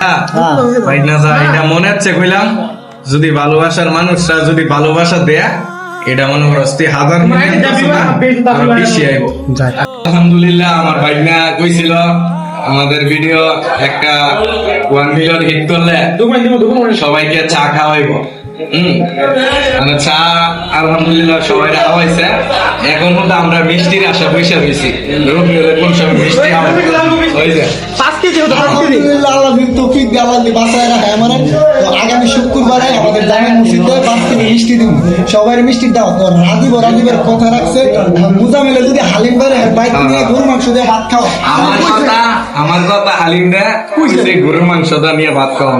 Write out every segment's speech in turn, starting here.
এটা মনে হচ্ছে কইলাম যদি ভালোবাসার মানুষরা যদি ভালোবাসা দেয়া এটা মনে করছি হাজার বেশি আইব। আলহামদুলিল্লাহ আমার ভাইনা কইছিল আমাদের ভিডিও একটা 1 মিলিয়ন হিট করলে সবাইকে চা খাওয়াইব। মানে চা আলহামদুলিল্লাহ সবাই খাওয়াইছে। এখন মতো আমরা মিষ্টির আশা পয়সা বেশি কোন সময় মিষ্টি আগামী শুক্রবারে আমাদের জামে মসজিদে 5 কেজি মিষ্টি দিব। সবাই মিষ্টির দাওয়াত রাজীবের কথা রাখছে। মুজামিলে যদি হালিম বাইরে বাইক নিয়ে গরুর মাংস দিয়ে ভাত খাওয়া আমার কথা হালিম দেয় গরুর মাংস নিয়ে ভাত খাওয়া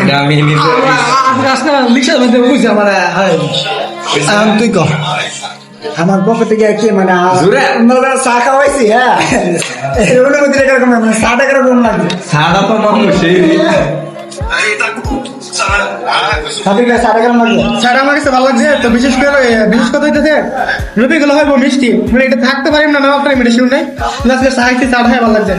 এটা আমি নিজে তুই কর আমার পক্ষ থেকে কি মানে চা খাওয়াইছি। হ্যাঁ চাটা কিরকম লাগবে? সাদা তো মানুষ আমার কাছে ভালো লাগছে। তো বিশেষ কথা হইতেছে রবিগুলো হইব মিষ্টি মানে এটা থাকতে পারি না নেওয়া পারি এটা শুরু নেই সাহায্যে চা খাই ভালো লাগছে।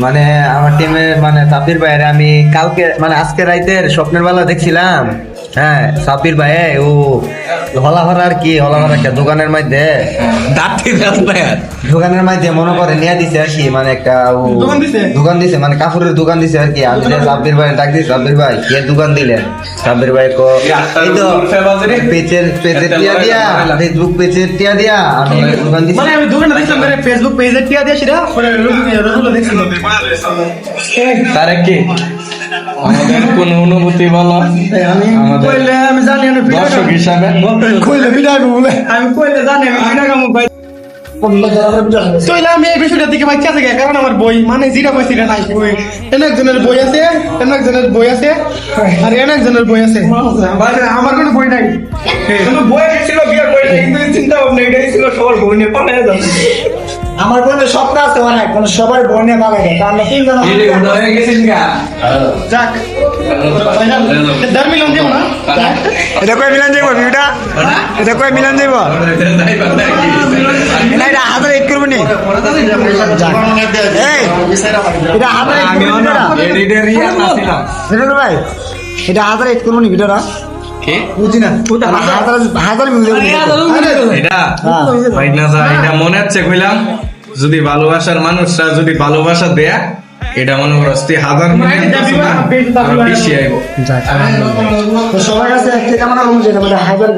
মানে আমার টিমের মানে সাব্বির ভাইয়ের আমি কালকে মানে আজকে রাইতের স্বপ্নের বেলা দেখছিলাম। হ্যাঁ সাব্বির ভাই ও হলাভাড়া আর কি হলাভাড়া একটা দোকানের মধ্যে মনে করে নিয়ে দিছে আর কি মানে একটা দোকান দিছে মানে কাপড়ের দোকান দিছে আর কি। আমি সাব্বির ভাই ডাক দিই সাব্বির ভাই কে দোকান দিলেন? সাব্বির ভাই কো এই তো পেজের টিয়া দিয়া ফেসবুক পেজের টিয়া দিয়া আমি দোকান দিছি। মানে আমি দোকানে দেখলাম মানে ফেসবুক পেজের টিয়া দিয়া সেটা পরে রসুল দেখছিল। তারে কি আমাদের কোন অনুভূতি বলো? আমি জানি দর্শক হিসাবে কইলে বিদায় বলে আমি কইলে জানি আমি বিদায় কাম ভাই আমি এই বিষয়টার দিকে বাচ্চা থেকে কারণ আমার বই মানে যেটা বই সেটা নাই বই একজনের বই আছে বই আছে আর একজনের বই আছে আমার কোনো বই নাই। বই ছিল বিয়ার বই নাই কিন্তু চিন্তা ভাবনা এটাই ছিল সবার বই নিয়ে পালায় যাচ্ছে। আমার বোনে স্বপ্ন আছে অনেক কোন সবার বোনে পালায় যায় কারণ 3 জন যাক মিলন যাবো না এটা কয় মিলন যাবো ভিউটা এটা কয় মিলন যাবো এটা হাজার এক করবো নি এটা হাজার ভাই এটা হাজার এক করবো নি ভিডিওটা বুঝি না হাজার এটা মনে হচ্ছে কইলাম যদি ভালোবাসার মানুষরা যদি ভালোবাসা দেয়া এটা মনে করছি হাজার বেশি আইব। সবার কাছে একটা কেমন হাজার